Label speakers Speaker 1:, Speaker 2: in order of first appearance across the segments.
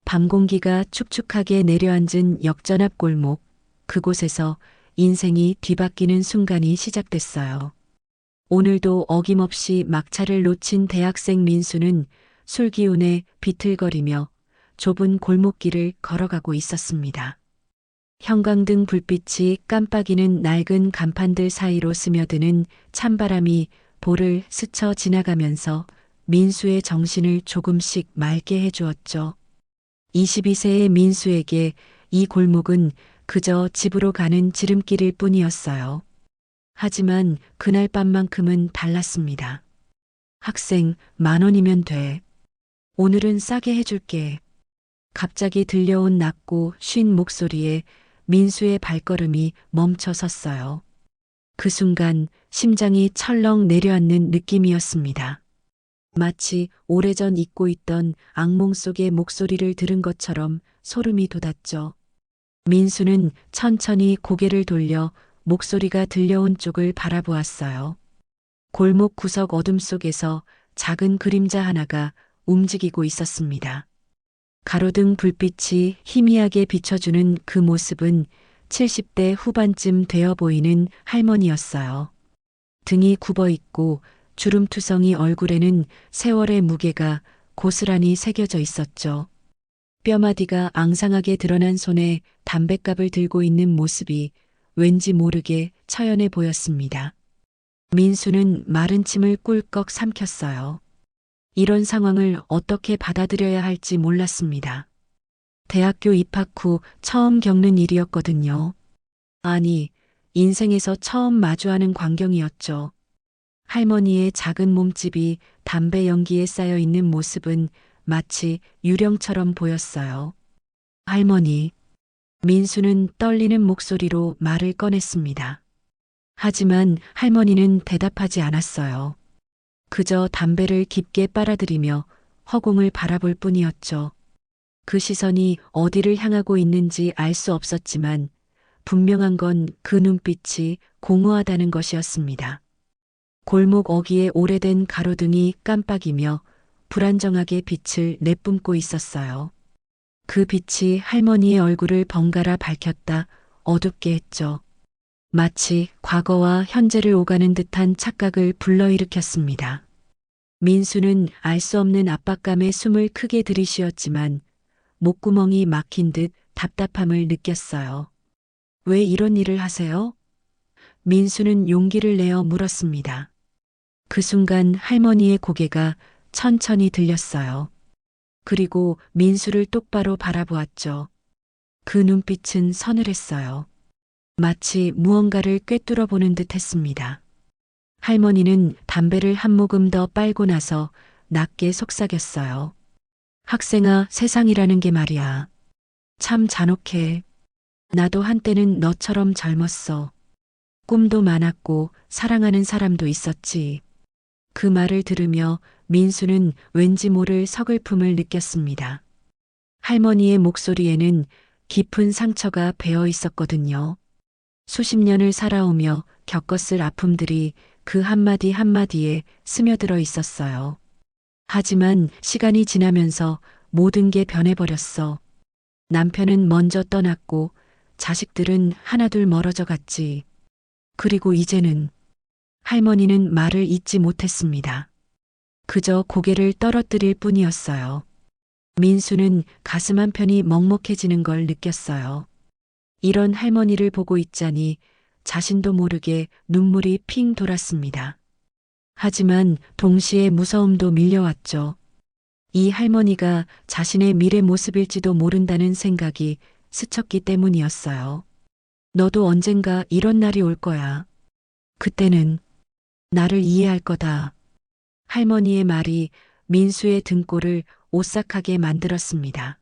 Speaker 1: 밤 공기가 축축하게 내려앉은 역전 앞 골목, 그곳에서 인생이 뒤바뀌는 순간이 시작됐어요. 오늘도 어김없이 막차를 놓친 대학생 민수는 술 기운에 비틀거리며 좁은 골목길을 걸어가고 있었습니다. 형광등 불빛이 깜빡이는 낡은 간판들 사이로 스며드는 찬바람이 볼을 스쳐 지나가면서 민수의 정신을 조금씩 맑게 해주었죠. 22세의 민수에게 이 골목은 그저 집으로 가는 지름길일 뿐이었어요. 하지만 그날 밤만큼은 달랐습니다. 학생, 10,000원이면 돼. 오늘은 싸게 해줄게. 갑자기 들려온 낮고 쉰 목소리에 민수의 발걸음이 멈춰 섰어요. 그 순간 심장이 철렁 내려앉는 느낌이었습니다. 마치 오래전 잊고 있던 악몽 속의 목소리를 들은 것처럼 소름이 돋았죠. 민수는 천천히 고개를 돌려 목소리가 들려온 쪽을 바라보았어요. 골목 구석 어둠 속에서 작은 그림자 하나가 움직이고 있었습니다. 가로등 불빛이 희미하게 비춰주는 그 모습은 70대 후반쯤 되어 보이는 할머니였어요. 등이 굽어 있고 주름투성이 얼굴에는 세월의 무게가 고스란히 새겨져 있었죠. 뼈마디가 앙상하게 드러난 손에 담뱃갑을 들고 있는 모습이 왠지 모르게 처연해 보였습니다. 민수는 마른 침을 꿀꺽 삼켰어요. 이런 상황을 어떻게 받아들여야 할지 몰랐습니다. 대학교 입학 후 처음 겪는 일이었거든요. 아니, 인생에서 처음 마주하는 광경이었죠. 할머니의 작은 몸집이 담배 연기에 쌓여 있는 모습은 마치 유령처럼 보였어요. 할머니, 민수는 떨리는 목소리로 말을 꺼냈습니다. 하지만 할머니는 대답하지 않았어요. 그저 담배를 깊게 빨아들이며 허공을 바라볼 뿐이었죠. 그 시선이 어디를 향하고 있는지 알 수 없었지만 분명한 건 그 눈빛이 공허하다는 것이었습니다. 골목 어귀에 오래된 가로등이 깜빡이며 불안정하게 빛을 내뿜고 있었어요. 그 빛이 할머니의 얼굴을 번갈아 밝혔다 어둡게 했죠. 마치 과거와 현재를 오가는 듯한 착각을 불러일으켰습니다. 민수는 알 수 없는 압박감에 숨을 크게 들이쉬었지만 목구멍이 막힌 듯 답답함을 느꼈어요. 왜 이런 일을 하세요? 민수는 용기를 내어 물었습니다. 그 순간 할머니의 고개가 천천히 들렸어요. 그리고 민수를 똑바로 바라보았죠. 그 눈빛은 서늘했어요. 마치 무언가를 꿰뚫어 보는 듯 했습니다. 할머니는 담배를 한 모금 더 빨고 나서 낮게 속삭였어요. 학생아, 세상이라는 게 말이야. 참 잔혹해. 나도 한때는 너처럼 젊었어. 꿈도 많았고 사랑하는 사람도 있었지. 그 말을 들으며 민수는 왠지 모를 서글픔을 느꼈습니다. 할머니의 목소리에는 깊은 상처가 배어 있었거든요. 수십 년을 살아오며 겪었을 아픔들이 그 한마디 한마디에 스며들어 있었어요. 하지만 시간이 지나면서 모든 게 변해버렸어. 남편은 먼저 떠났고 자식들은 하나둘 멀어져 갔지. 그리고 이제는 할머니는 말을 잇지 못했습니다. 그저 고개를 떨어뜨릴 뿐이었어요. 민수는 가슴 한편이 먹먹해지는 걸 느꼈어요. 이런 할머니를 보고 있자니 자신도 모르게 눈물이 핑 돌았습니다. 하지만 동시에 무서움도 밀려왔죠. 이 할머니가 자신의 미래 모습일지도 모른다는 생각이 스쳤기 때문이었어요. 너도 언젠가 이런 날이 올 거야. 그때는 나를 이해할 거다. 할머니의 말이 민수의 등골을 오싹하게 만들었습니다.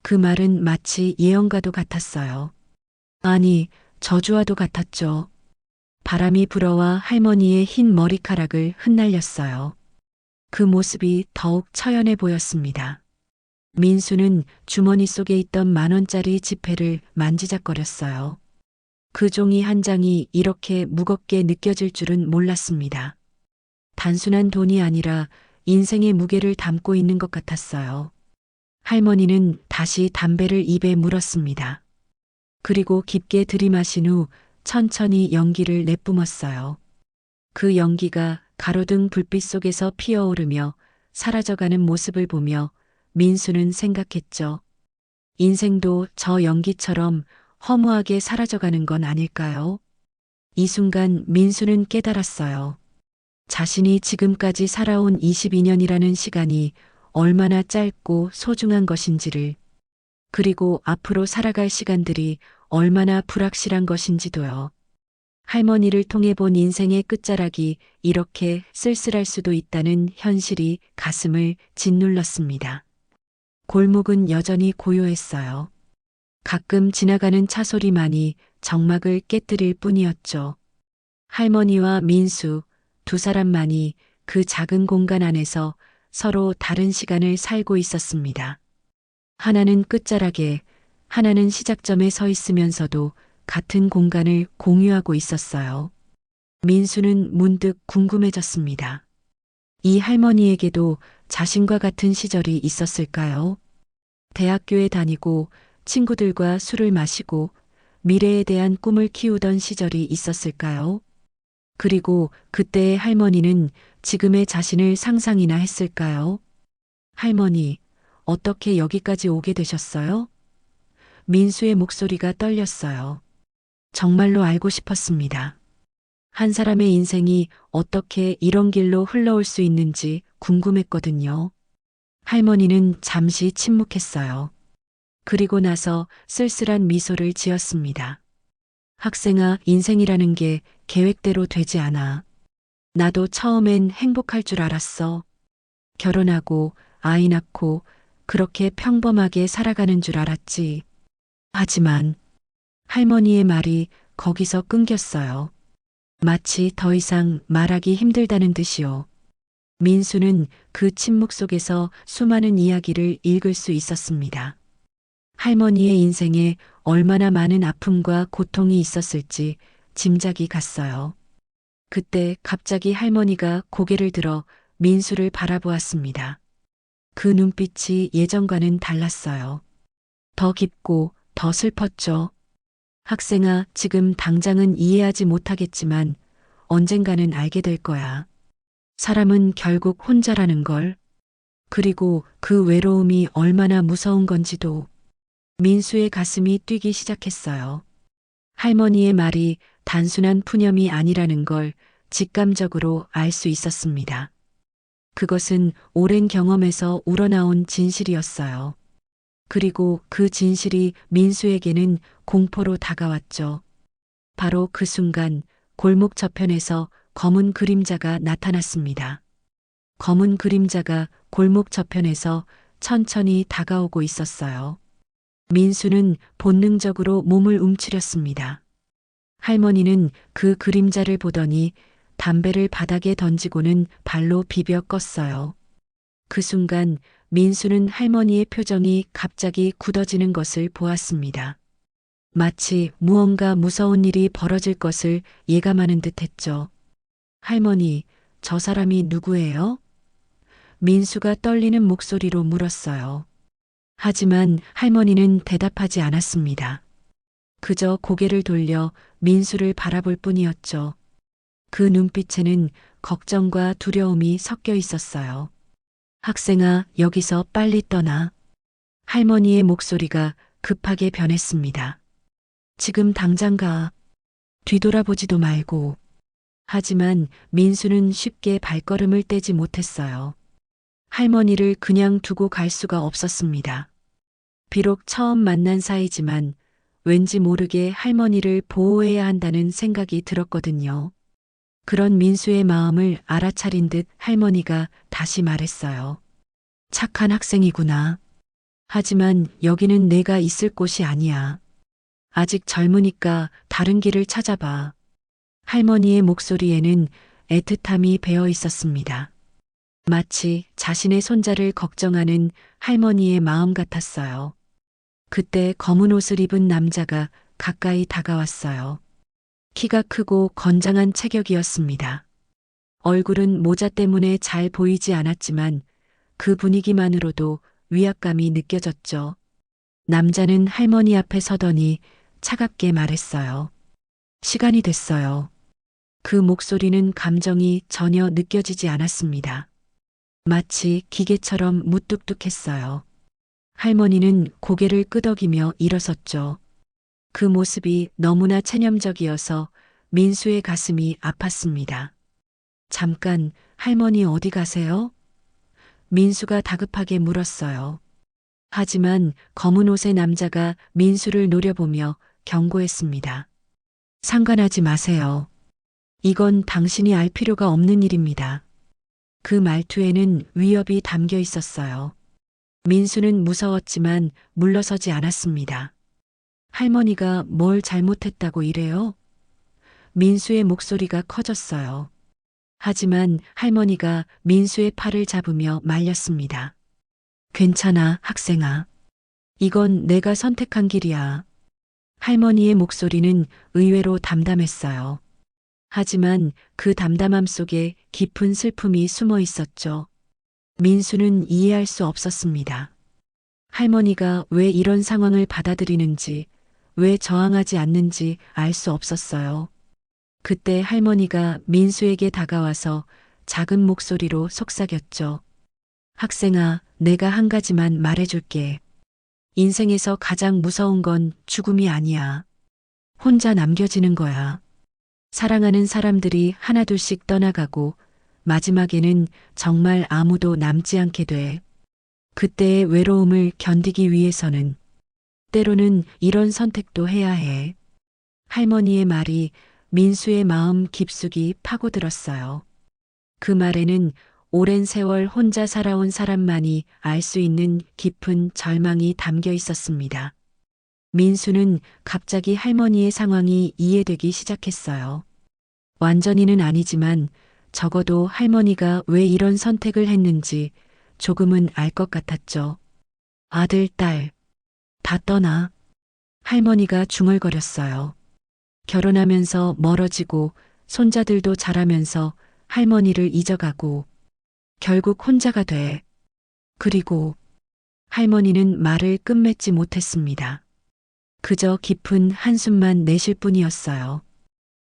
Speaker 1: 그 말은 마치 예언과도 같았어요. 아니, 저주와도 같았죠. 바람이 불어와 할머니의 흰 머리카락을 흩날렸어요. 그 모습이 더욱 처연해 보였습니다. 민수는 주머니 속에 있던 10,000원짜리 지폐를 만지작거렸어요. 그 종이 한 장이 이렇게 무겁게 느껴질 줄은 몰랐습니다. 단순한 돈이 아니라 인생의 무게를 담고 있는 것 같았어요. 할머니는 다시 담배를 입에 물었습니다. 그리고 깊게 들이마신 후 천천히 연기를 내뿜었어요. 그 연기가 가로등 불빛 속에서 피어오르며 사라져가는 모습을 보며 민수는 생각했죠. 인생도 저 연기처럼 허무하게 사라져가는 건 아닐까요? 이 순간 민수는 깨달았어요. 자신이 지금까지 살아온 22년이라는 시간이 얼마나 짧고 소중한 것인지를, 그리고 앞으로 살아갈 시간들이 얼마나 불확실한 것인지도요. 할머니를 통해 본 인생의 끝자락이 이렇게 쓸쓸할 수도 있다는 현실이 가슴을 짓눌렀습니다. 골목은 여전히 고요했어요. 가끔 지나가는 차 소리만이 정막을 깨뜨릴 뿐이었죠. 할머니와 민수 두 사람만이 그 작은 공간 안에서 서로 다른 시간을 살고 있었습니다. 하나는 끝자락에, 하나는 시작점에 서 있으면서도 같은 공간을 공유하고 있었어요. 민수는 문득 궁금해졌습니다. 이 할머니에게도 자신과 같은 시절이 있었을까요? 대학교에 다니고 친구들과 술을 마시고 미래에 대한 꿈을 키우던 시절이 있었을까요? 그리고 그때의 할머니는 지금의 자신을 상상이나 했을까요? 할머니, 어떻게 여기까지 오게 되셨어요? 민수의 목소리가 떨렸어요. 정말로 알고 싶었습니다. 한 사람의 인생이 어떻게 이런 길로 흘러올 수 있는지 궁금했거든요. 할머니는 잠시 침묵했어요. 그리고 나서 쓸쓸한 미소를 지었습니다. 학생아, 인생이라는 게 계획대로 되지 않아. 나도 처음엔 행복할 줄 알았어. 결혼하고 아이 낳고 그렇게 평범하게 살아가는 줄 알았지. 하지만 할머니의 말이 거기서 끊겼어요. 마치 더 이상 말하기 힘들다는 듯이요. 민수는 그 침묵 속에서 수많은 이야기를 읽을 수 있었습니다. 할머니의 인생에 얼마나 많은 아픔과 고통이 있었을지 짐작이 갔어요. 그때 갑자기 할머니가 고개를 들어 민수를 바라보았습니다. 그 눈빛이 예전과는 달랐어요. 더 깊고 더 슬펐죠. 학생아, 지금 당장은 이해하지 못하겠지만 언젠가는 알게 될 거야. 사람은 결국 혼자라는 걸. 그리고 그 외로움이 얼마나 무서운 건지도. 민수의 가슴이 뛰기 시작했어요. 할머니의 말이 단순한 푸념이 아니라는 걸 직감적으로 알 수 있었습니다. 그것은 오랜 경험에서 우러나온 진실이었어요. 그리고 그 진실이 민수에게는 공포로 다가왔죠. 바로 그 순간 골목 저편에서 검은 그림자가 나타났습니다. 검은 그림자가 골목 저편에서 천천히 다가오고 있었어요. 민수는 본능적으로 몸을 움츠렸습니다. 할머니는 그 그림자를 보더니 담배를 바닥에 던지고는 발로 비벼 껐어요. 그 순간 민수는 할머니의 표정이 갑자기 굳어지는 것을 보았습니다. 마치 무언가 무서운 일이 벌어질 것을 예감하는 듯 했죠. 할머니, 저 사람이 누구예요? 민수가 떨리는 목소리로 물었어요. 하지만 할머니는 대답하지 않았습니다. 그저 고개를 돌려 민수를 바라볼 뿐이었죠. 그 눈빛에는 걱정과 두려움이 섞여 있었어요. 학생아, 여기서 빨리 떠나. 할머니의 목소리가 급하게 변했습니다. 지금 당장 가. 뒤돌아보지도 말고. 하지만 민수는 쉽게 발걸음을 떼지 못했어요. 할머니를 그냥 두고 갈 수가 없었습니다. 비록 처음 만난 사이지만 왠지 모르게 할머니를 보호해야 한다는 생각이 들었거든요. 그런 민수의 마음을 알아차린 듯 할머니가 다시 말했어요. 착한 학생이구나. 하지만 여기는 내가 있을 곳이 아니야. 아직 젊으니까 다른 길을 찾아봐. 할머니의 목소리에는 애틋함이 배어 있었습니다. 마치 자신의 손자를 걱정하는 할머니의 마음 같았어요. 그때 검은 옷을 입은 남자가 가까이 다가왔어요. 키가 크고 건장한 체격이었습니다. 얼굴은 모자 때문에 잘 보이지 않았지만 그 분위기만으로도 위압감이 느껴졌죠. 남자는 할머니 앞에 서더니 차갑게 말했어요. 시간이 됐어요. 그 목소리는 감정이 전혀 느껴지지 않았습니다. 마치 기계처럼 무뚝뚝했어요. 할머니는 고개를 끄덕이며 일어섰죠. 그 모습이 너무나 체념적이어서 민수의 가슴이 아팠습니다. 잠깐, 할머니 어디 가세요? 민수가 다급하게 물었어요. 하지만 검은 옷의 남자가 민수를 노려보며 경고했습니다. 상관하지 마세요. 이건 당신이 알 필요가 없는 일입니다. 그 말투에는 위협이 담겨 있었어요. 민수는 무서웠지만 물러서지 않았습니다. 할머니가 뭘 잘못했다고 이래요? 민수의 목소리가 커졌어요. 하지만 할머니가 민수의 팔을 잡으며 말렸습니다. 괜찮아, 학생아. 이건 내가 선택한 길이야. 할머니의 목소리는 의외로 담담했어요. 하지만 그 담담함 속에 깊은 슬픔이 숨어 있었죠. 민수는 이해할 수 없었습니다. 할머니가 왜 이런 상황을 받아들이는지, 왜 저항하지 않는지 알 수 없었어요. 그때 할머니가 민수에게 다가와서 작은 목소리로 속삭였죠. 학생아, 내가 한 가지만 말해줄게. 인생에서 가장 무서운 건 죽음이 아니야. 혼자 남겨지는 거야. 사랑하는 사람들이 하나둘씩 떠나가고 마지막에는 정말 아무도 남지 않게 돼. 그때의 외로움을 견디기 위해서는 때로는 이런 선택도 해야 해. 할머니의 말이 민수의 마음 깊숙이 파고들었어요. 그 말에는 오랜 세월 혼자 살아온 사람만이 알 수 있는 깊은 절망이 담겨 있었습니다. 민수는 갑자기 할머니의 상황이 이해되기 시작했어요. 완전히는 아니지만 적어도 할머니가 왜 이런 선택을 했는지 조금은 알 것 같았죠. 아들, 딸, 다 떠나. 할머니가 중얼거렸어요. 결혼하면서 멀어지고 손자들도 자라면서 할머니를 잊어가고 결국 혼자가 돼. 그리고 할머니는 말을 끝맺지 못했습니다. 그저 깊은 한숨만 내쉴 뿐이었어요.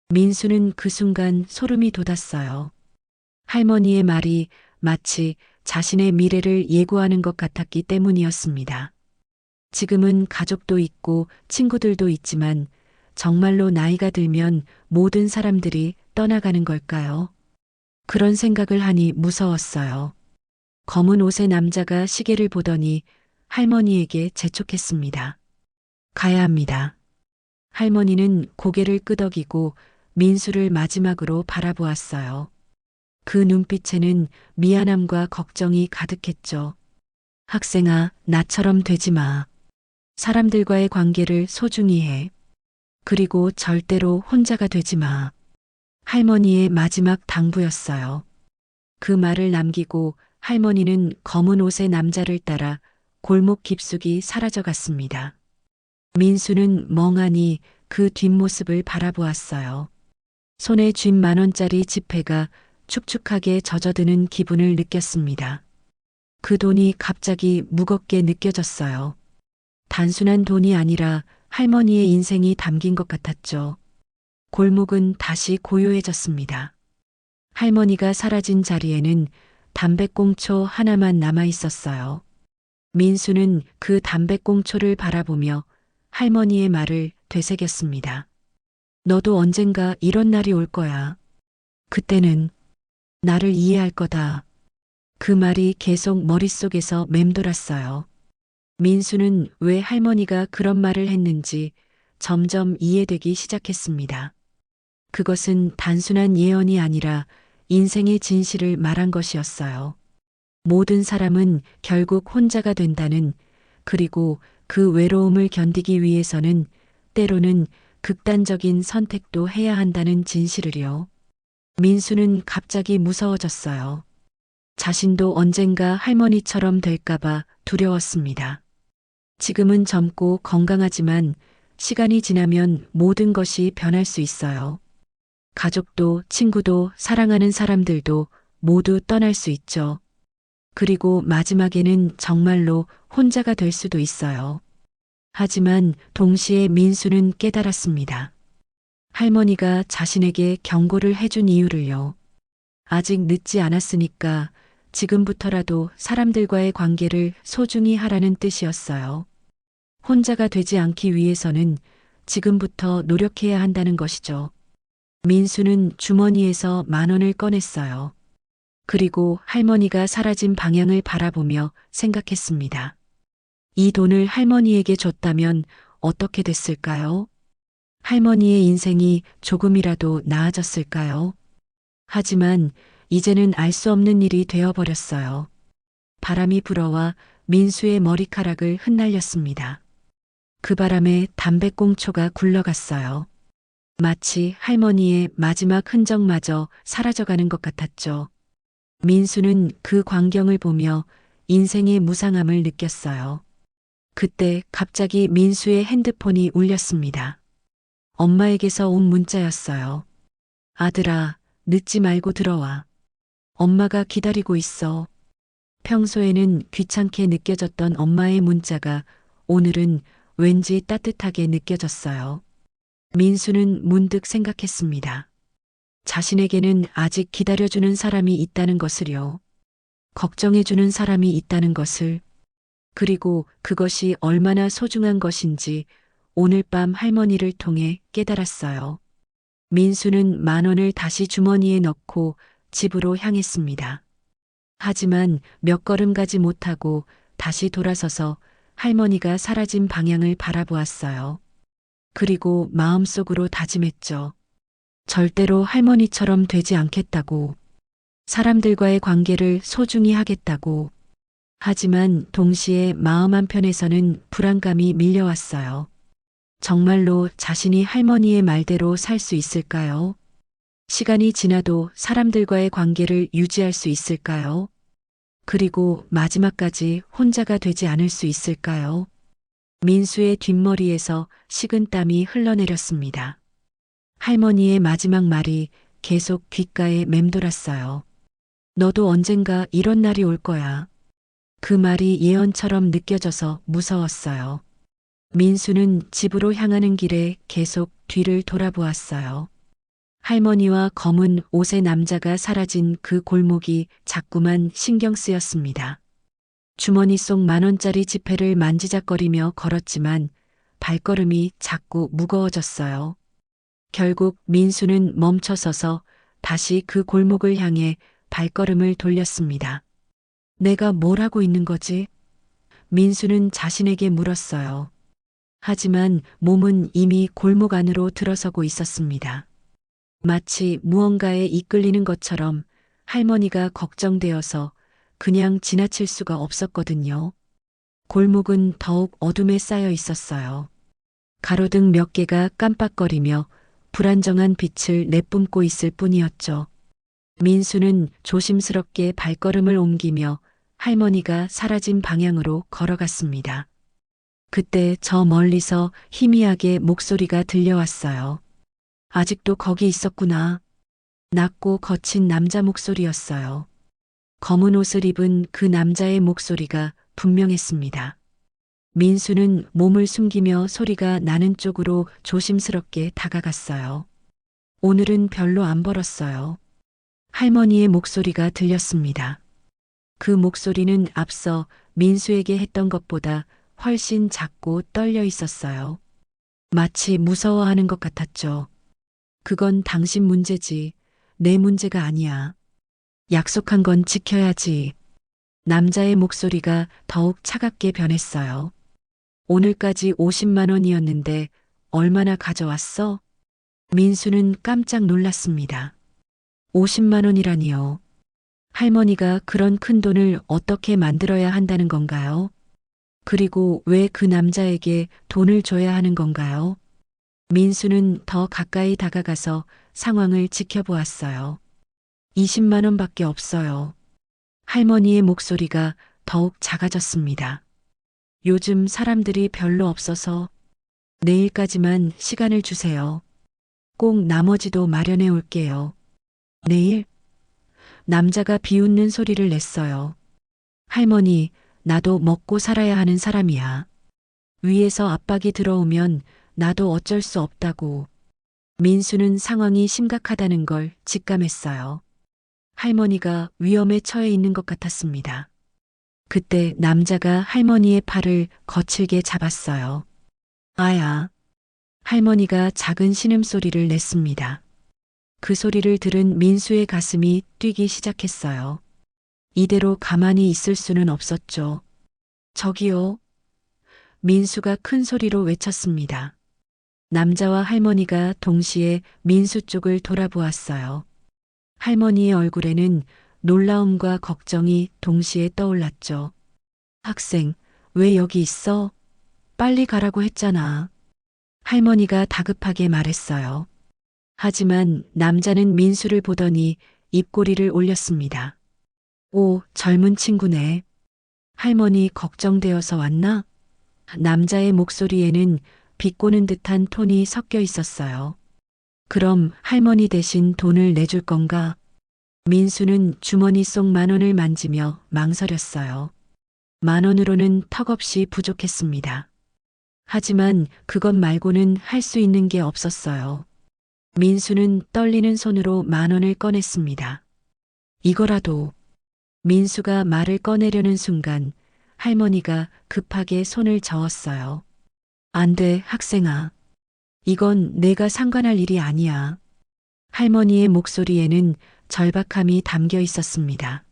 Speaker 1: 민수는 그 순간 소름이 돋았어요. 할머니의 말이 마치 자신의 미래를 예고하는 것 같았기 때문이었습니다. 지금은 가족도 있고 친구들도 있지만 정말로 나이가 들면 모든 사람들이 떠나가는 걸까요? 그런 생각을 하니 무서웠어요. 검은 옷의 남자가 시계를 보더니 할머니에게 재촉했습니다. 가야 합니다. 할머니는 고개를 끄덕이고 민수를 마지막으로 바라보았어요. 그 눈빛에는 미안함과 걱정이 가득했죠. 학생아, 나처럼 되지 마. 사람들과의 관계를 소중히 해. 그리고 절대로 혼자가 되지 마. 할머니의 마지막 당부였어요. 그 말을 남기고 할머니는 검은 옷의 남자를 따라 골목 깊숙이 사라져갔습니다. 민수는 멍하니 그 뒷모습을 바라보았어요. 손에 쥔 10,000원짜리 지폐가 축축하게 젖어드는 기분을 느꼈습니다. 그 돈이 갑자기 무겁게 느껴졌어요. 단순한 돈이 아니라 할머니의 인생이 담긴 것 같았죠. 골목은 다시 고요해졌습니다. 할머니가 사라진 자리에는 담배꽁초 하나만 남아 있었어요. 민수는 그 담배꽁초를 바라보며 할머니의 말을 되새겼습니다. 너도 언젠가 이런 날이 올 거야. 그때는 나를 이해할 거다. 그 말이 계속 머릿속에서 맴돌았어요. 민수는 왜 할머니가 그런 말을 했는지 점점 이해되기 시작했습니다. 그것은 단순한 예언이 아니라 인생의 진실을 말한 것이었어요. 모든 사람은 결국 혼자가 된다는, 그리고 그 외로움을 견디기 위해서는 때로는 극단적인 선택도 해야 한다는 진실을요. 민수는 갑자기 무서워졌어요. 자신도 언젠가 할머니처럼 될까봐 두려웠습니다. 지금은 젊고 건강하지만 시간이 지나면 모든 것이 변할 수 있어요. 가족도 친구도 사랑하는 사람들도 모두 떠날 수 있죠. 그리고 마지막에는 정말로 혼자가 될 수도 있어요. 하지만 동시에 민수는 깨달았습니다. 할머니가 자신에게 경고를 해준 이유를요. 아직 늦지 않았으니까 지금부터라도 사람들과의 관계를 소중히 하라는 뜻이었어요. 혼자가 되지 않기 위해서는 지금부터 노력해야 한다는 것이죠. 민수는 주머니에서 10,000원을 꺼냈어요. 그리고 할머니가 사라진 방향을 바라보며 생각했습니다. 이 돈을 할머니에게 줬다면 어떻게 됐을까요? 할머니의 인생이 조금이라도 나아졌을까요? 하지만 이제는 알 수 없는 일이 되어버렸어요. 바람이 불어와 민수의 머리카락을 흩날렸습니다. 그 바람에 담배꽁초가 굴러갔어요. 마치 할머니의 마지막 흔적마저 사라져가는 것 같았죠. 민수는 그 광경을 보며 인생의 무상함을 느꼈어요. 그때 갑자기 민수의 핸드폰이 울렸습니다. 엄마에게서 온 문자였어요. 아들아, 늦지 말고 들어와. 엄마가 기다리고 있어. 평소에는 귀찮게 느껴졌던 엄마의 문자가 오늘은 왠지 따뜻하게 느껴졌어요. 민수는 문득 생각했습니다. 자신에게는 아직 기다려주는 사람이 있다는 것을요. 걱정해주는 사람이 있다는 것을. 그리고 그것이 얼마나 소중한 것인지 오늘 밤 할머니를 통해 깨달았어요. 민수는 10,000원을 다시 주머니에 넣고 집으로 향했습니다. 하지만 몇 걸음 가지 못하고 다시 돌아서서 할머니가 사라진 방향을 바라보았어요. 그리고 마음속으로 다짐했죠. 절대로 할머니처럼 되지 않겠다고. 사람들과의 관계를 소중히 하겠다고. 하지만 동시에 마음 한편에서는 불안감이 밀려왔어요. 정말로 자신이 할머니의 말대로 살 수 있을까요? 시간이 지나도 사람들과의 관계를 유지할 수 있을까요? 그리고 마지막까지 혼자가 되지 않을 수 있을까요? 민수의 뒷머리에서 식은땀이 흘러내렸습니다. 할머니의 마지막 말이 계속 귓가에 맴돌았어요. 너도 언젠가 이런 날이 올 거야. 그 말이 예언처럼 느껴져서 무서웠어요. 민수는 집으로 향하는 길에 계속 뒤를 돌아보았어요. 할머니와 검은 옷의 남자가 사라진 그 골목이 자꾸만 신경 쓰였습니다. 주머니 속 10,000원짜리 지폐를 만지작거리며 걸었지만 발걸음이 자꾸 무거워졌어요. 결국 민수는 멈춰서서 다시 그 골목을 향해 발걸음을 돌렸습니다. 내가 뭘 하고 있는 거지? 민수는 자신에게 물었어요. 하지만 몸은 이미 골목 안으로 들어서고 있었습니다. 마치 무언가에 이끌리는 것처럼 할머니가 걱정되어서 그냥 지나칠 수가 없었거든요. 골목은 더욱 어둠에 쌓여 있었어요. 가로등 몇 개가 깜빡거리며 불안정한 빛을 내뿜고 있을 뿐이었죠. 민수는 조심스럽게 발걸음을 옮기며 할머니가 사라진 방향으로 걸어갔습니다. 그때 저 멀리서 희미하게 목소리가 들려왔어요. 아직도 거기 있었구나. 낮고 거친 남자 목소리였어요. 검은 옷을 입은 그 남자의 목소리가 분명했습니다. 민수는 몸을 숨기며 소리가 나는 쪽으로 조심스럽게 다가갔어요. 오늘은 별로 안 벌었어요. 할머니의 목소리가 들렸습니다. 그 목소리는 앞서 민수에게 했던 것보다 훨씬 작고 떨려 있었어요. 마치 무서워하는 것 같았죠. 그건 당신 문제지. 내 문제가 아니야. 약속한 건 지켜야지. 남자의 목소리가 더욱 차갑게 변했어요. 오늘까지 50만 원이었는데 얼마나 가져왔어? 민수는 깜짝 놀랐습니다. 50만 원이라니요. 할머니가 그런 큰 돈을 어떻게 만들어야 한다는 건가요? 그리고 왜 그 남자에게 돈을 줘야 하는 건가요? 민수는 더 가까이 다가가서 상황을 지켜보았어요. 20만 원밖에 없어요. 할머니의 목소리가 더욱 작아졌습니다. 요즘 사람들이 별로 없어서 내일까지만 시간을 주세요. 꼭 나머지도 마련해 올게요. 내일? 남자가 비웃는 소리를 냈어요. 할머니, 나도 먹고 살아야 하는 사람이야. 위에서 압박이 들어오면 나도 어쩔 수 없다고. 민수는 상황이 심각하다는 걸 직감했어요. 할머니가 위험에 처해 있는 것 같았습니다. 그때 남자가 할머니의 팔을 거칠게 잡았어요. 아야. 할머니가 작은 신음소리를 냈습니다. 그 소리를 들은 민수의 가슴이 뛰기 시작했어요. 이대로 가만히 있을 수는 없었죠. 저기요. 민수가 큰 소리로 외쳤습니다. 남자와 할머니가 동시에 민수 쪽을 돌아보았어요. 할머니의 얼굴에는 놀라움과 걱정이 동시에 떠올랐죠. 학생, 왜 여기 있어? 빨리 가라고 했잖아. 할머니가 다급하게 말했어요. 하지만 남자는 민수를 보더니 입꼬리를 올렸습니다. 오, 젊은 친구네. 할머니 걱정되어서 왔나? 남자의 목소리에는 비꼬는 듯한 톤이 섞여 있었어요. 그럼 할머니 대신 돈을 내줄 건가? 민수는 주머니 속 10,000원을 만지며 망설였어요. 10,000원으로는 턱없이 부족했습니다. 하지만 그것 말고는 할 수 있는 게 없었어요. 민수는 떨리는 손으로 10,000원을 꺼냈습니다. 이거라도. 민수가 말을 꺼내려는 순간 할머니가 급하게 손을 저었어요. 안 돼, 학생아. 이건 내가 상관할 일이 아니야. 할머니의 목소리에는 절박함이 담겨 있었습니다.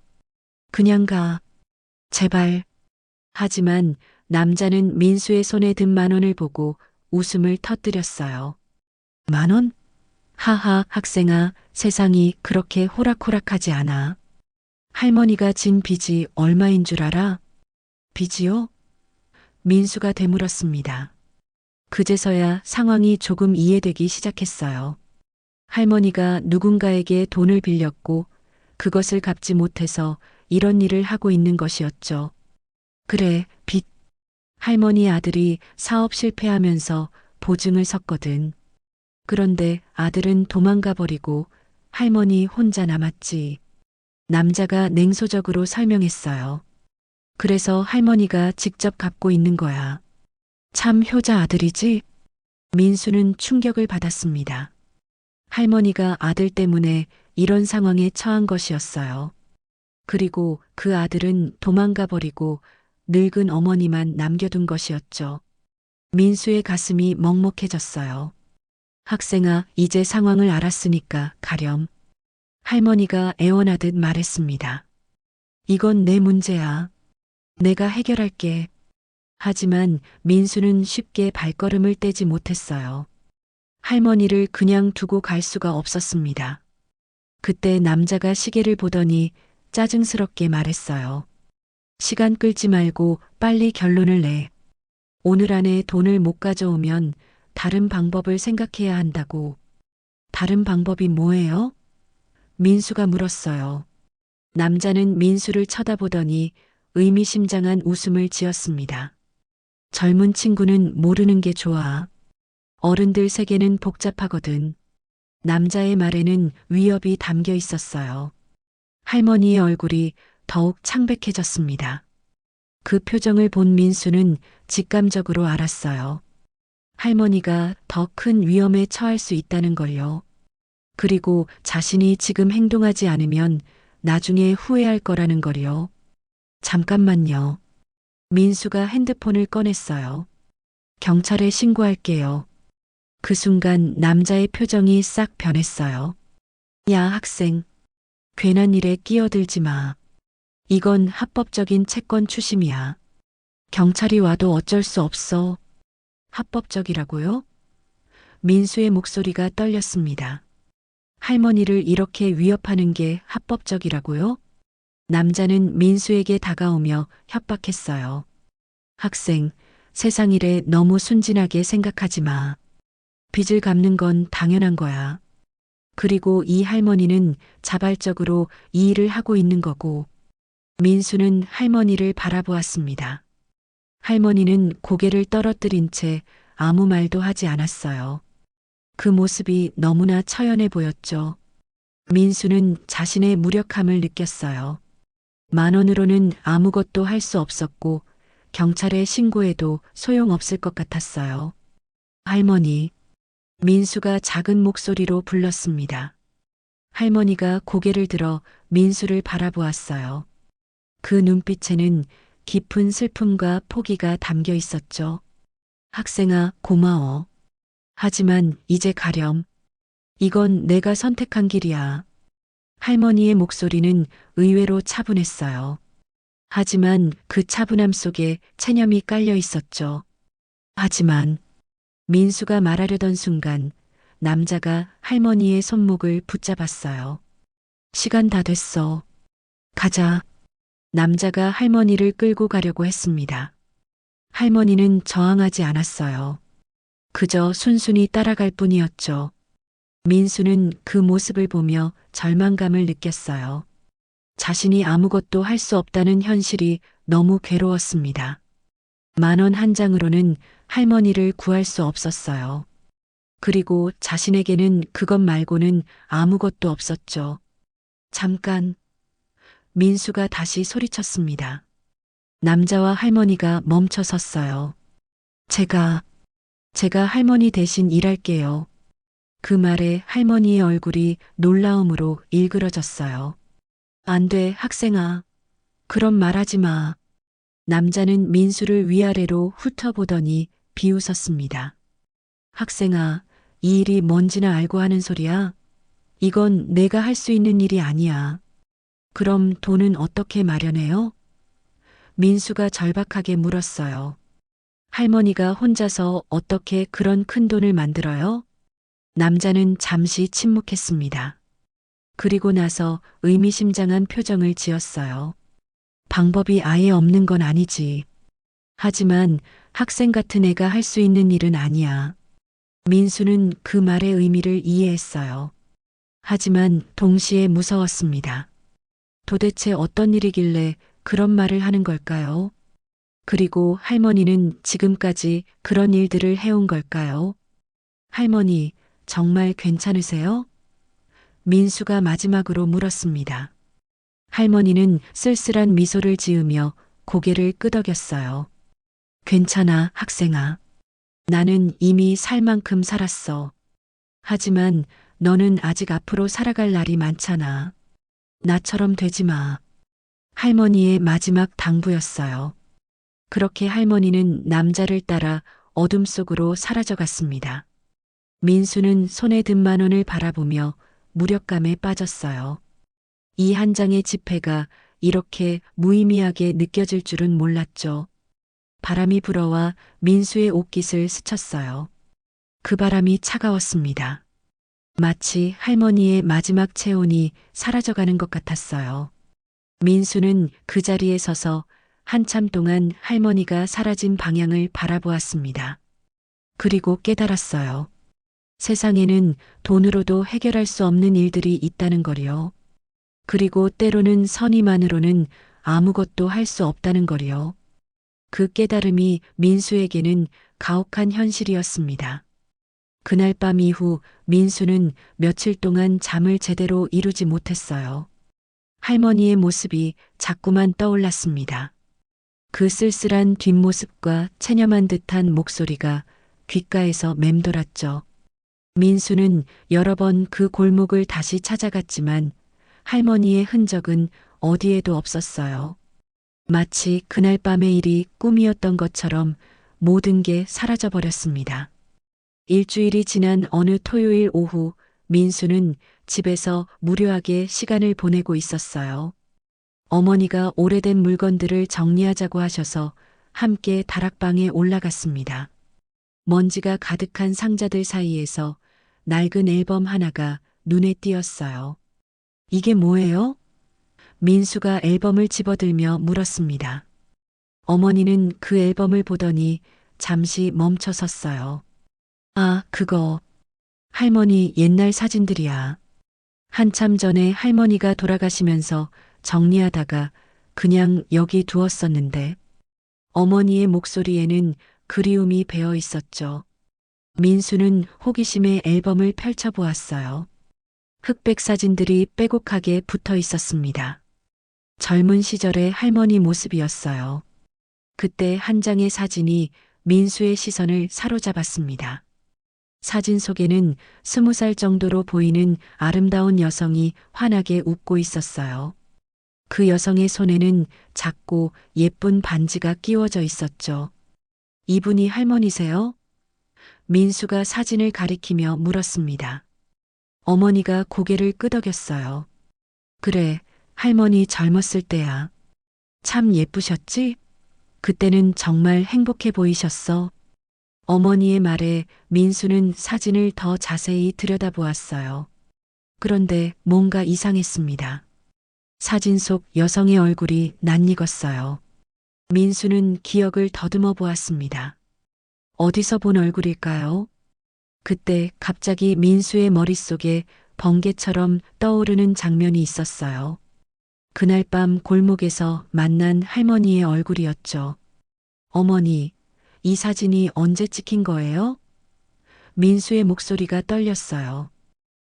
Speaker 1: 그냥 가. 제발. 하지만 남자는 민수의 손에 든 10,000원을 보고 웃음을 터뜨렸어요. 10,000원? 하하, 학생아, 세상이 그렇게 호락호락하지 않아. 할머니가 진 빚이 얼마인 줄 알아? 빚이요? 민수가 되물었습니다. 그제서야 상황이 조금 이해되기 시작했어요. 할머니가 누군가에게 돈을 빌렸고 그것을 갚지 못해서 이런 일을 하고 있는 것이었죠. 그래, 빚. 할머니 아들이 사업 실패하면서 보증을 섰거든. 그런데 아들은 도망가 버리고 할머니 혼자 남았지. 남자가 냉소적으로 설명했어요. 그래서 할머니가 직접 갚고 있는 거야. 참 효자 아들이지? 민수는 충격을 받았습니다. 할머니가 아들 때문에 이런 상황에 처한 것이었어요. 그리고 그 아들은 도망가 버리고 늙은 어머니만 남겨둔 것이었죠. 민수의 가슴이 먹먹해졌어요. 학생아, 이제 상황을 알았으니까 가렴. 할머니가 애원하듯 말했습니다. 이건 내 문제야. 내가 해결할게. 하지만 민수는 쉽게 발걸음을 떼지 못했어요. 할머니를 그냥 두고 갈 수가 없었습니다. 그때 남자가 시계를 보더니 짜증스럽게 말했어요. 시간 끌지 말고 빨리 결론을 내. 오늘 안에 돈을 못 가져오면 다른 방법을 생각해야 한다고. 다른 방법이 뭐예요? 민수가 물었어요. 남자는 민수를 쳐다보더니 의미심장한 웃음을 지었습니다. 젊은 친구는 모르는 게 좋아. 어른들 세계는 복잡하거든. 남자의 말에는 위협이 담겨 있었어요. 할머니의 얼굴이 더욱 창백해졌습니다. 그 표정을 본 민수는 직감적으로 알았어요. 할머니가 더 큰 위험에 처할 수 있다는 걸요. 그리고 자신이 지금 행동하지 않으면 나중에 후회할 거라는 걸요. 잠깐만요. 민수가 핸드폰을 꺼냈어요. 경찰에 신고할게요. 그 순간 남자의 표정이 싹 변했어요. 야, 학생. 괜한 일에 끼어들지 마. 이건 합법적인 채권 추심이야. 경찰이 와도 어쩔 수 없어. 합법적이라고요? 민수의 목소리가 떨렸습니다. 할머니를 이렇게 위협하는 게 합법적이라고요? 남자는 민수에게 다가오며 협박했어요. 학생, 세상 일에 너무 순진하게 생각하지 마. 빚을 갚는 건 당연한 거야. 그리고 이 할머니는 자발적으로 이 일을 하고 있는 거고. 민수는 할머니를 바라보았습니다. 할머니는 고개를 떨어뜨린 채 아무 말도 하지 않았어요. 그 모습이 너무나 처연해 보였죠. 민수는 자신의 무력함을 느꼈어요. 10,000원으로는 아무것도 할 수 없었고 경찰에 신고해도 소용없을 것 같았어요. 할머니, 민수가 작은 목소리로 불렀습니다. 할머니가 고개를 들어 민수를 바라보았어요. 그 눈빛에는 깊은 슬픔과 포기가 담겨 있었죠. 학생아, 고마워. 하지만 이제 가렴. 이건 내가 선택한 길이야. 할머니의 목소리는 의외로 차분했어요. 하지만 그 차분함 속에 체념이 깔려 있었죠. 하지만 민수가 말하려던 순간 남자가 할머니의 손목을 붙잡았어요. 시간 다 됐어. 가자. 남자가 할머니를 끌고 가려고 했습니다. 할머니는 저항하지 않았어요. 그저 순순히 따라갈 뿐이었죠. 민수는 그 모습을 보며 절망감을 느꼈어요. 자신이 아무것도 할 수 없다는 현실이 너무 괴로웠습니다. 10,000원 한 장으로는 할머니를 구할 수 없었어요. 그리고 자신에게는 그것 말고는 아무것도 없었죠. 잠깐. 민수가 다시 소리쳤습니다. 남자와 할머니가 멈춰 섰어요. 제가 할머니 대신 일할게요. 그 말에 할머니의 얼굴이 놀라움으로 일그러졌어요. 안 돼, 학생아. 그런 말 하지 마. 남자는 민수를 위아래로 훑어보더니 비웃었습니다. 학생아, 이 일이 뭔지나 알고 하는 소리야? 이건 내가 할 수 있는 일이 아니야. 그럼 돈은 어떻게 마련해요? 민수가 절박하게 물었어요. 할머니가 혼자서 어떻게 그런 큰 돈을 만들어요? 남자는 잠시 침묵했습니다. 그리고 나서 의미심장한 표정을 지었어요. 방법이 아예 없는 건 아니지. 하지만 학생 같은 애가 할 수 있는 일은 아니야. 민수는 그 말의 의미를 이해했어요. 하지만 동시에 무서웠습니다. 도대체 어떤 일이길래 그런 말을 하는 걸까요? 그리고 할머니는 지금까지 그런 일들을 해온 걸까요? 할머니, 정말 괜찮으세요? 민수가 마지막으로 물었습니다. 할머니는 쓸쓸한 미소를 지으며 고개를 끄덕였어요. 괜찮아, 학생아. 나는 이미 살 만큼 살았어. 하지만 너는 아직 앞으로 살아갈 날이 많잖아. 나처럼 되지 마. 할머니의 마지막 당부였어요. 그렇게 할머니는 남자를 따라 어둠 속으로 사라져갔습니다. 민수는 손에 든 10,000원을 바라보며 무력감에 빠졌어요. 이 한 장의 지폐가 이렇게 무의미하게 느껴질 줄은 몰랐죠. 바람이 불어와 민수의 옷깃을 스쳤어요. 그 바람이 차가웠습니다. 마치 할머니의 마지막 체온이 사라져가는 것 같았어요. 민수는 그 자리에 서서 한참 동안 할머니가 사라진 방향을 바라보았습니다. 그리고 깨달았어요. 세상에는 돈으로도 해결할 수 없는 일들이 있다는 거리요. 그리고 때로는 선의만으로는 아무것도 할 수 없다는 거리요. 그 깨달음이 민수에게는 가혹한 현실이었습니다. 그날 밤 이후 민수는 며칠 동안 잠을 제대로 이루지 못했어요. 할머니의 모습이 자꾸만 떠올랐습니다. 그 쓸쓸한 뒷모습과 체념한 듯한 목소리가 귓가에서 맴돌았죠. 민수는 여러 번 그 골목을 다시 찾아갔지만 할머니의 흔적은 어디에도 없었어요. 마치 그날 밤의 일이 꿈이었던 것처럼 모든 게 사라져버렸습니다. 일주일이 지난 어느 토요일 오후 민수는 집에서 무료하게 시간을 보내고 있었어요. 어머니가 오래된 물건들을 정리하자고 하셔서 함께 다락방에 올라갔습니다. 먼지가 가득한 상자들 사이에서 낡은 앨범 하나가 눈에 띄었어요. 이게 뭐예요? 민수가 앨범을 집어들며 물었습니다. 어머니는 그 앨범을 보더니 잠시 멈춰 섰어요. 아, 그거. 할머니 옛날 사진들이야. 한참 전에 할머니가 돌아가시면서 정리하다가 그냥 여기 두었었는데. 어머니의 목소리에는 그리움이 배어 있었죠. 민수는 호기심에 앨범을 펼쳐보았어요. 흑백 사진들이 빼곡하게 붙어 있었습니다. 젊은 시절의 할머니 모습이었어요. 그때 한 장의 사진이 민수의 시선을 사로잡았습니다. 사진 속에는 20살 정도로 보이는 아름다운 여성이 환하게 웃고 있었어요. 그 여성의 손에는 작고 예쁜 반지가 끼워져 있었죠. 이분이 할머니세요? 민수가 사진을 가리키며 물었습니다. 어머니가 고개를 끄덕였어요. 그래, 할머니 젊었을 때야. 참 예쁘셨지? 그때는 정말 행복해 보이셨어. 어머니의 말에 민수는 사진을 더 자세히 들여다보았어요. 그런데 뭔가 이상했습니다. 사진 속 여성의 얼굴이 낯익었어요. 민수는 기억을 더듬어 보았습니다. 어디서 본 얼굴일까요? 그때 갑자기 민수의 머릿속에 번개처럼 떠오르는 장면이 있었어요. 그날 밤 골목에서 만난 할머니의 얼굴이었죠. 어머니, 이 사진이 언제 찍힌 거예요? 민수의 목소리가 떨렸어요.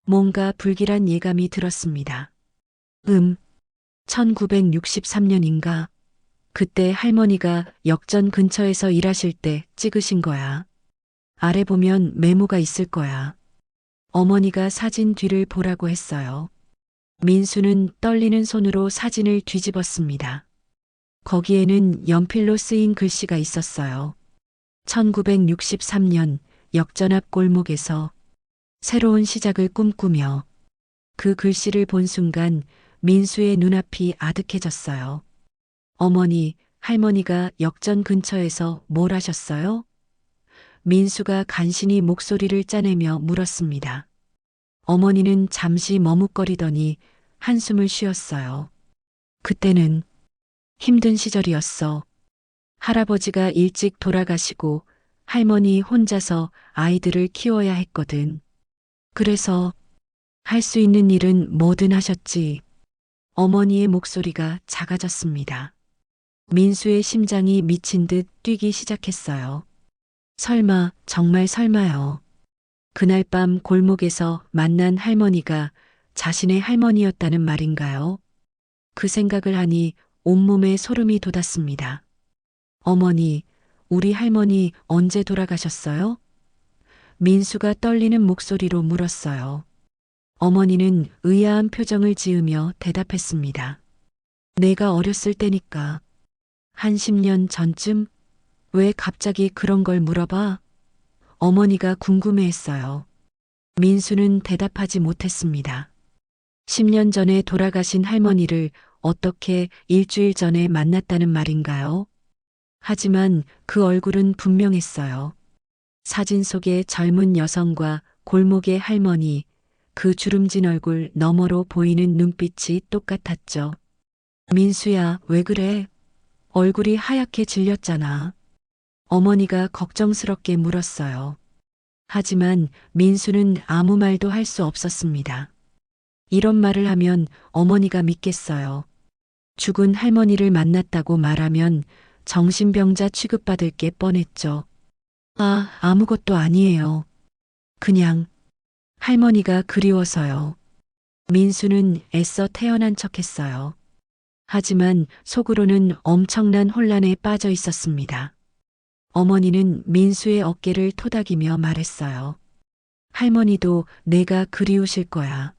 Speaker 1: 뭔가 불길한 예감이 들었습니다. 1963년인가? 그때 할머니가 역전 근처에서 일하실 때 찍으신 거야. 아래 보면 메모가 있을 거야. 어머니가 사진 뒤를 보라고 했어요. 민수는 떨리는 손으로 사진을 뒤집었습니다. 거기에는 연필로 쓰인 글씨가 있었어요. 1963년 역전 앞 골목에서 새로운 시작을 꿈꾸며. 그 글씨를 본 순간 민수의 눈앞이 아득해졌어요. 어머니, 할머니가 역전 근처에서 뭘 하셨어요? 민수가 간신히 목소리를 짜내며 물었습니다. 어머니는 잠시 머뭇거리더니 한숨을 쉬었어요. 그때는 힘든 시절이었어. 할아버지가 일찍 돌아가시고 할머니 혼자서 아이들을 키워야 했거든. 그래서 할 수 있는 일은 뭐든 하셨지. 어머니의 목소리가 작아졌습니다. 민수의 심장이 미친 듯 뛰기 시작했어요. 설마, 정말 설마요. 그날 밤 골목에서 만난 할머니가 자신의 할머니였다는 말인가요? 그 생각을 하니 온몸에 소름이 돋았습니다. 어머니, 우리 할머니 언제 돌아가셨어요? 민수가 떨리는 목소리로 물었어요. 어머니는 의아한 표정을 지으며 대답했습니다. 내가 어렸을 때니까. 한 10년 전쯤? 왜 갑자기 그런 걸 물어봐? 어머니가 궁금해했어요. 민수는 대답하지 못했습니다. 10년 전에 돌아가신 할머니를 어떻게 일주일 전에 만났다는 말인가요? 하지만 그 얼굴은 분명했어요. 사진 속의 젊은 여성과 골목의 할머니, 그 주름진 얼굴 너머로 보이는 눈빛이 똑같았죠. 민수야, 왜 그래? 얼굴이 하얗게 질렸잖아. 어머니가 걱정스럽게 물었어요. 하지만 민수는 아무 말도 할 수 없었습니다. 이런 말을 하면 어머니가 믿겠어요. 죽은 할머니를 만났다고 말하면 정신병자 취급받을 게 뻔했죠. 아무것도 아니에요. 그냥 할머니가 그리워서요. 민수는 애써 태어난 척했어요. 하지만 속으로는 엄청난 혼란에 빠져 있었습니다. 어머니는 민수의 어깨를 토닥이며 말했어요. 할머니도 내가 그리우실 거야.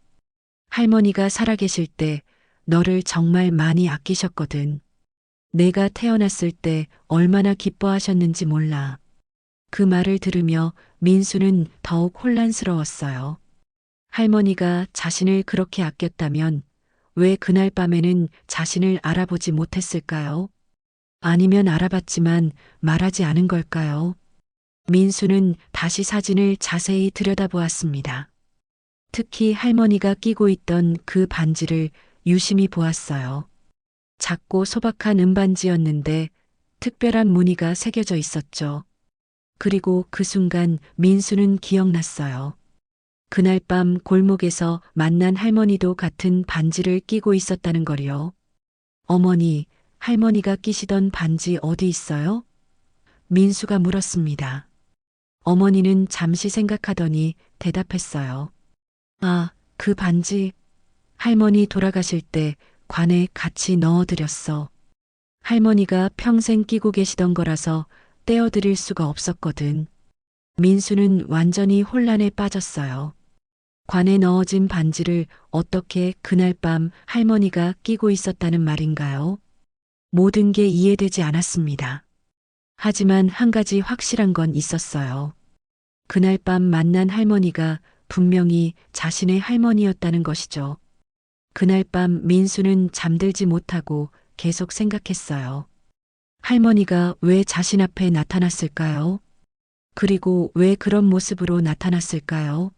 Speaker 1: 할머니가 살아계실 때 너를 정말 많이 아끼셨거든. 내가 태어났을 때 얼마나 기뻐하셨는지 몰라. 그 말을 들으며 민수는 더욱 혼란스러웠어요. 할머니가 자신을 그렇게 아꼈다면 왜 그날 밤에는 자신을 알아보지 못했을까요? 아니면 알아봤지만 말하지 않은 걸까요? 민수는 다시 사진을 자세히 들여다보았습니다. 특히 할머니가 끼고 있던 그 반지를 유심히 보았어요. 작고 소박한 은반지였는데 특별한 무늬가 새겨져 있었죠. 그리고 그 순간 민수는 기억났어요. 그날 밤 골목에서 만난 할머니도 같은 반지를 끼고 있었다는 거리요. 어머니, 할머니가 끼시던 반지 어디 있어요? 민수가 물었습니다. 어머니는 잠시 생각하더니 대답했어요. 그 반지. 할머니 돌아가실 때 관에 같이 넣어드렸어. 할머니가 평생 끼고 계시던 거라서 떼어드릴 수가 없었거든. 민수는 완전히 혼란에 빠졌어요. 관에 넣어진 반지를 어떻게 그날 밤 할머니가 끼고 있었다는 말인가요? 모든 게 이해되지 않았습니다. 하지만 한 가지 확실한 건 있었어요. 그날 밤 만난 할머니가 분명히 자신의 할머니였다는 것이죠. 그날 밤 민수는 잠들지 못하고 계속 생각했어요. 할머니가 왜 자신 앞에 나타났을까요? 그리고 왜 그런 모습으로 나타났을까요?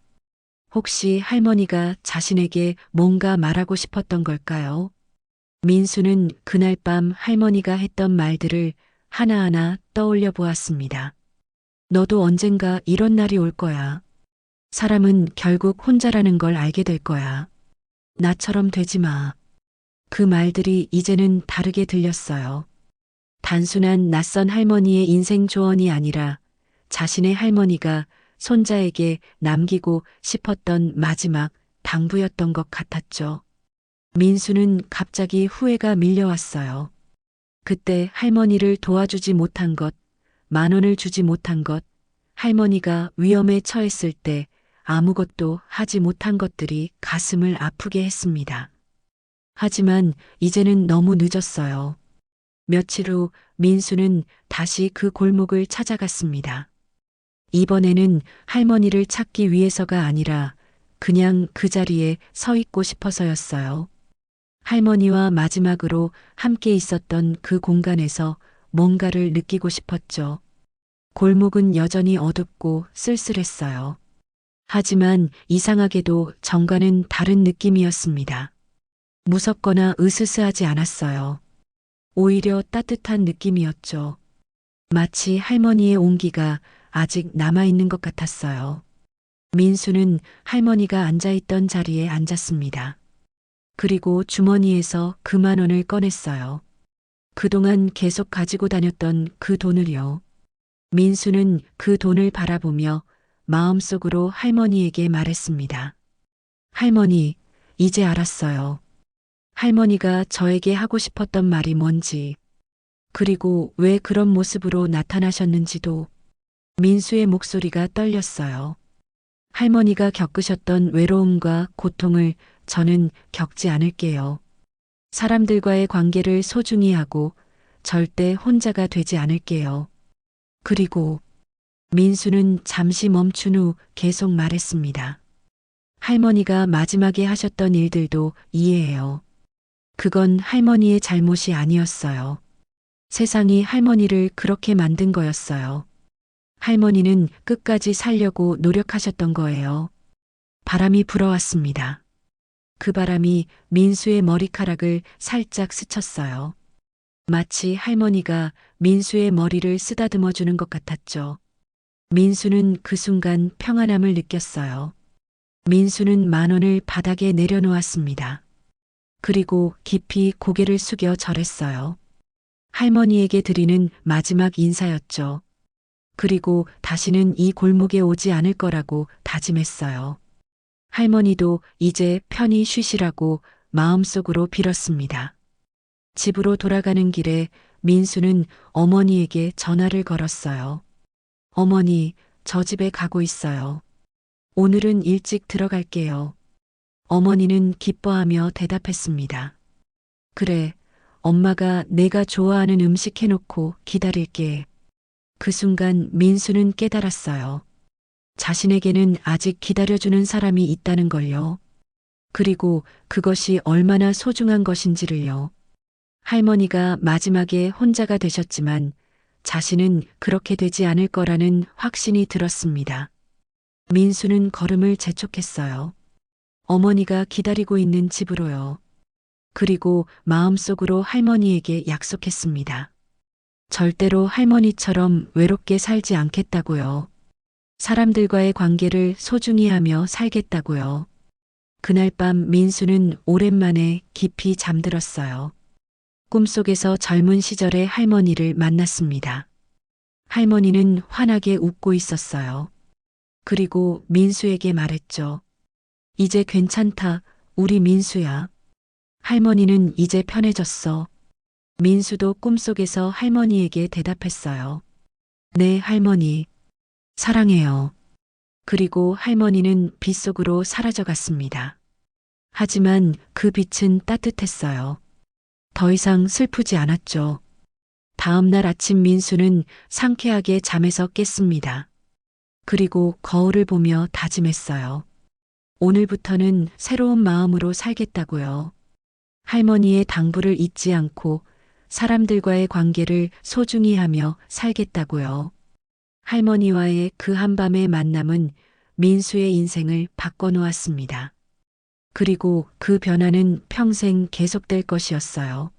Speaker 1: 혹시 할머니가 자신에게 뭔가 말하고 싶었던 걸까요? 민수는 그날 밤 할머니가 했던 말들을 하나하나 떠올려 보았습니다. 너도 언젠가 이런 날이 올 거야. 사람은 결국 혼자라는 걸 알게 될 거야. 나처럼 되지 마. 그 말들이 이제는 다르게 들렸어요. 단순한 낯선 할머니의 인생 조언이 아니라 자신의 할머니가 손자에게 남기고 싶었던 마지막 당부였던 것 같았죠. 민수는 갑자기 후회가 밀려왔어요. 그때 할머니를 도와주지 못한 것, 10,000원을 주지 못한 것, 할머니가 위험에 처했을 때 아무것도 하지 못한 것들이 가슴을 아프게 했습니다. 하지만 이제는 너무 늦었어요. 며칠 후 민수는 다시 그 골목을 찾아갔습니다. 이번에는 할머니를 찾기 위해서가 아니라 그냥 그 자리에 서 있고 싶어서였어요. 할머니와 마지막으로 함께 있었던 그 공간에서 뭔가를 느끼고 싶었죠. 골목은 여전히 어둡고 쓸쓸했어요. 하지만 이상하게도 정과는 다른 느낌이었습니다. 무섭거나 으스스하지 않았어요. 오히려 따뜻한 느낌이었죠. 마치 할머니의 온기가 아직 남아있는 것 같았어요. 민수는 할머니가 앉아있던 자리에 앉았습니다. 그리고 주머니에서 그 10,000원을 꺼냈어요. 그동안 계속 가지고 다녔던 그 돈을요. 민수는 그 돈을 바라보며 마음속으로 할머니에게 말했습니다. 할머니, 이제 알았어요. 할머니가 저에게 하고 싶었던 말이 뭔지, 그리고 왜 그런 모습으로 나타나셨는지도. 민수의 목소리가 떨렸어요. 할머니가 겪으셨던 외로움과 고통을 저는 겪지 않을게요. 사람들과의 관계를 소중히 하고 절대 혼자가 되지 않을게요. 그리고 민수는 잠시 멈춘 후 계속 말했습니다. 할머니가 마지막에 하셨던 일들도 이해해요. 그건 할머니의 잘못이 아니었어요. 세상이 할머니를 그렇게 만든 거였어요. 할머니는 끝까지 살려고 노력하셨던 거예요. 바람이 불어왔습니다. 그 바람이 민수의 머리카락을 살짝 스쳤어요. 마치 할머니가 민수의 머리를 쓰다듬어 주는 것 같았죠. 민수는 그 순간 평안함을 느꼈어요. 민수는 10,000원을 바닥에 내려놓았습니다. 그리고 깊이 고개를 숙여 절했어요. 할머니에게 드리는 마지막 인사였죠. 그리고 다시는 이 골목에 오지 않을 거라고 다짐했어요. 할머니도 이제 편히 쉬시라고 마음속으로 빌었습니다. 집으로 돌아가는 길에 민수는 어머니에게 전화를 걸었어요. 어머니, 저 집에 가고 있어요. 오늘은 일찍 들어갈게요. 어머니는 기뻐하며 대답했습니다. 그래, 엄마가 내가 좋아하는 음식 해놓고 기다릴게. 그 순간 민수는 깨달았어요. 자신에게는 아직 기다려주는 사람이 있다는 걸요. 그리고 그것이 얼마나 소중한 것인지를요. 할머니가 마지막에 혼자가 되셨지만 자신은 그렇게 되지 않을 거라는 확신이 들었습니다. 민수는 걸음을 재촉했어요. 어머니가 기다리고 있는 집으로요. 그리고 마음속으로 할머니에게 약속했습니다. 절대로 할머니처럼 외롭게 살지 않겠다고요. 사람들과의 관계를 소중히 하며 살겠다고요. 그날 밤 민수는 오랜만에 깊이 잠들었어요. 꿈속에서 젊은 시절의 할머니를 만났습니다. 할머니는 환하게 웃고 있었어요. 그리고 민수에게 말했죠. 이제 괜찮다, 우리 민수야. 할머니는 이제 편해졌어. 민수도 꿈속에서 할머니에게 대답했어요. 네, 할머니. 사랑해요. 그리고 할머니는 빛 속으로 사라져갔습니다. 하지만 그 빛은 따뜻했어요. 더 이상 슬프지 않았죠. 다음 날 아침 민수는 상쾌하게 잠에서 깼습니다. 그리고 거울을 보며 다짐했어요. 오늘부터는 새로운 마음으로 살겠다고요. 할머니의 당부를 잊지 않고 사람들과의 관계를 소중히 하며 살겠다고요. 할머니와의 그 한밤의 만남은 민수의 인생을 바꿔놓았습니다. 그리고 그 변화는 평생 계속될 것이었어요.